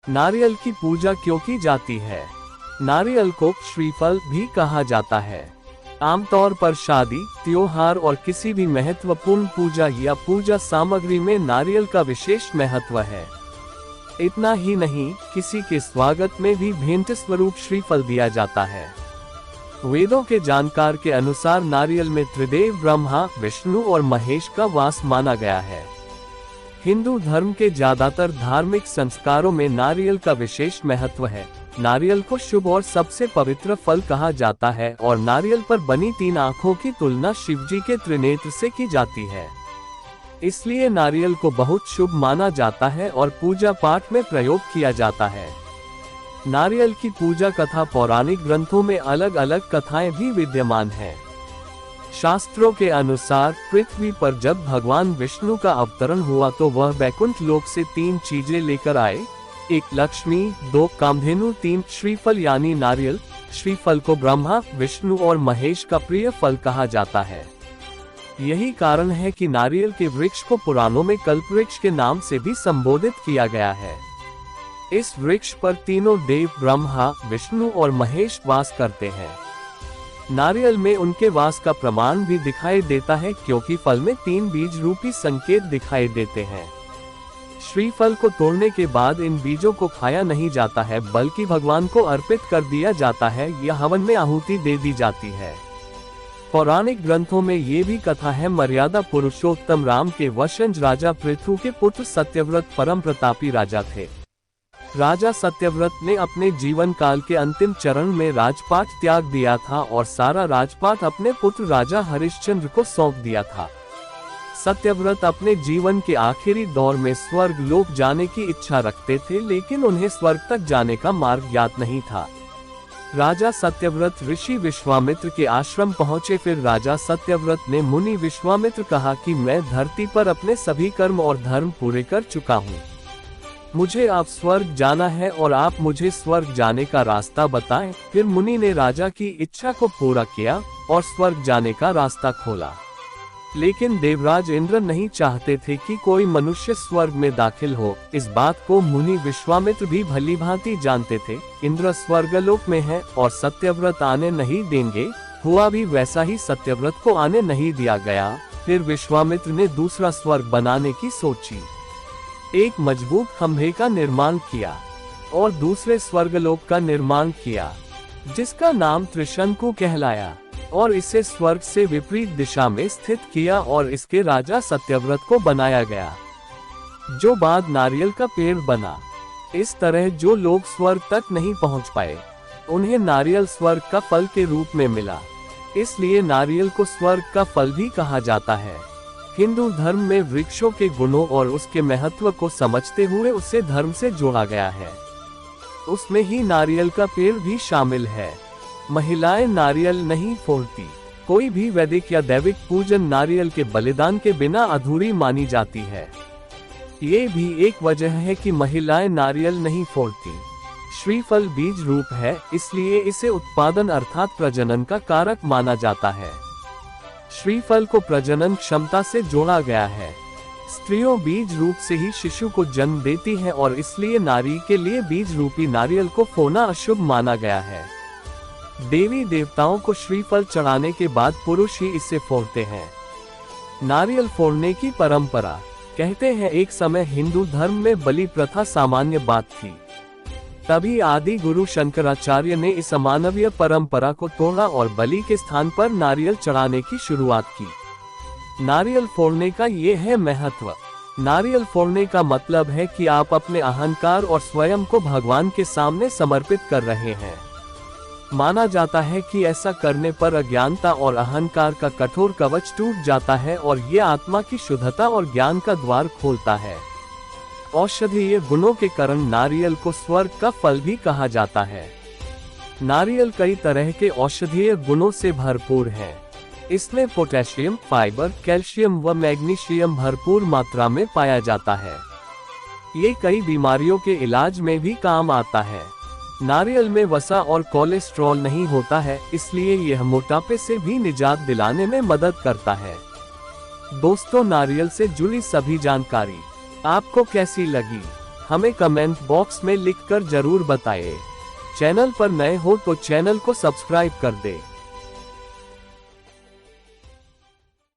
नारियल की पूजा क्यों की जाती है? नारियल को श्रीफल भी कहा जाता है। आमतौर पर शादी, त्योहार और किसी भी महत्वपूर्ण पूजा या पूजा सामग्री में नारियल का विशेष महत्व है। इतना ही नहीं, किसी के स्वागत में भी भेंट स्वरूप श्रीफल दिया जाता है। वेदों के जानकार के अनुसार नारियल में त्रिदेव ब्रह्मा, विष्णु और महेश का वास माना गया है। हिंदू धर्म के ज्यादातर धार्मिक संस्कारों में नारियल का विशेष महत्व है। नारियल को शुभ और सबसे पवित्र फल कहा जाता है और नारियल पर बनी 3 आंखों की तुलना शिवजी के त्रिनेत्र से की जाती है। इसलिए नारियल को बहुत शुभ माना जाता है और पूजा पाठ में प्रयोग किया जाता है। नारियल की पूजा कथा पौराणिक ग्रंथों में अलग अलग कथाएं भी विद्यमान हैं। शास्त्रों के अनुसार पृथ्वी पर जब भगवान विष्णु का अवतरण हुआ तो वह वैकुंठ लोक से 3 चीजें लेकर आए। 1 लक्ष्मी, 2 कामधेनु, 3 श्रीफल यानी नारियल। श्रीफल को ब्रह्मा, विष्णु और महेश का प्रिय फल कहा जाता है। यही कारण है कि नारियल के वृक्ष को पुराणों में कल्पवृक्ष के नाम से भी संबोधित किया गया है। इस वृक्ष पर तीनों देव ब्रह्मा, विष्णु और महेश वास करते हैं। नारियल में उनके वास का प्रमाण भी दिखाई देता है, क्योंकि फल में 3 बीज रूपी संकेत दिखाई देते हैं। श्रीफल को तोड़ने के बाद इन बीजों को खाया नहीं जाता है, बल्कि भगवान को अर्पित कर दिया जाता है या हवन में आहुति दे दी जाती है। पौराणिक ग्रंथों में ये भी कथा है, मर्यादा पुरुषोत्तम राम के वंशज राजा पृथु के पुत्र सत्यव्रत परम प्रतापी राजा थे। राजा सत्यव्रत ने अपने जीवन काल के अंतिम चरण में राजपाट त्याग दिया था और सारा राजपाट अपने पुत्र राजा हरिश्चंद्र को सौंप दिया था। सत्यव्रत अपने जीवन के आखिरी दौर में स्वर्ग लोक जाने की इच्छा रखते थे, लेकिन उन्हें स्वर्ग तक जाने का मार्ग ज्ञात नहीं था। राजा सत्यव्रत ऋषि विश्वामित्र के आश्रम पहुंचे। फिर राजा सत्यव्रत ने मुनि विश्वामित्र कहा कि मैं धरती पर अपने सभी कर्म और धर्म पूरे कर चुका हूँ। मुझे आप स्वर्ग जाना है और आप मुझे स्वर्ग जाने का रास्ता बताएं। फिर मुनि ने राजा की इच्छा को पूरा किया और स्वर्ग जाने का रास्ता खोला। लेकिन देवराज इंद्र नहीं चाहते थे कि कोई मनुष्य स्वर्ग में दाखिल हो। इस बात को मुनि विश्वामित्र भी भलीभांति जानते थे। इंद्र स्वर्गलोक में है और सत्यव्रत आने नहीं देंगे। हुआ भी वैसा ही, सत्यव्रत को आने नहीं दिया गया। फिर विश्वामित्र ने दूसरा स्वर्ग बनाने की सोची। एक मजबूत खंभे का निर्माण किया और दूसरे स्वर्गलोक का निर्माण किया, जिसका नाम त्रिशंकु कहलाया, और इसे स्वर्ग से विपरीत दिशा में स्थित किया और इसके राजा सत्यव्रत को बनाया गया, जो बाद नारियल का पेड़ बना। इस तरह जो लोग स्वर्ग तक नहीं पहुंच पाए, उन्हें नारियल स्वर्ग का फल के रूप में मिला। इसलिए नारियल को स्वर्ग का फल भी कहा जाता है। हिंदू धर्म में वृक्षों के गुणों और उसके महत्व को समझते हुए उसे धर्म से जोड़ा गया है। उसमें ही नारियल का पेड़ भी शामिल है। महिलाएं नारियल नहीं फोड़ती। कोई भी वैदिक या दैविक पूजन नारियल के बलिदान के बिना अधूरी मानी जाती है। ये भी एक वजह है कि महिलाएं नारियल नहीं फोड़ती। श्रीफल बीज रूप है, इसलिए इसे उत्पादन अर्थात प्रजनन का कारक माना जाता है। श्रीफल को प्रजनन क्षमता से जोड़ा गया है। स्त्रियों बीज रूप से ही शिशु को जन्म देती हैं और इसलिए नारी के लिए बीज रूपी नारियल को फोड़ना अशुभ माना गया है। देवी देवताओं को श्रीफल चढ़ाने के बाद पुरुष ही इसे फोड़ते हैं। नारियल फोड़ने की परंपरा। कहते हैं एक समय हिंदू धर्म में बलि प्रथा सामान्य बात थी। तभी आदि गुरु शंकराचार्य ने इस अमानवीय परंपरा को तोड़ा और बलि के स्थान पर नारियल चढ़ाने की शुरुआत की। नारियल फोड़ने का ये है महत्व। नारियल फोड़ने का मतलब है कि आप अपने अहंकार और स्वयं को भगवान के सामने समर्पित कर रहे हैं। माना जाता है कि ऐसा करने पर अज्ञानता और अहंकार का कठोर कवच टूट जाता है और ये आत्मा की शुद्धता और ज्ञान का द्वार खोलता है। औषधीय गुणों के कारण नारियल को स्वर्ग का फल भी कहा जाता है। नारियल कई तरह के औषधीय गुणों से भरपूर है। इसमें पोटेशियम, फाइबर, कैल्शियम व मैग्नीशियम भरपूर मात्रा में पाया जाता है। ये कई बीमारियों के इलाज में भी काम आता है। नारियल में वसा और कोलेस्ट्रॉल नहीं होता है, इसलिए यह मोटापे से भी निजात दिलाने में मदद करता है। दोस्तों, नारियल से जुड़ी सभी जानकारी आपको कैसी लगी, हमें कमेंट बॉक्स में लिखकर जरूर बताएं। चैनल पर नए हो तो चैनल को सब्सक्राइब कर दें।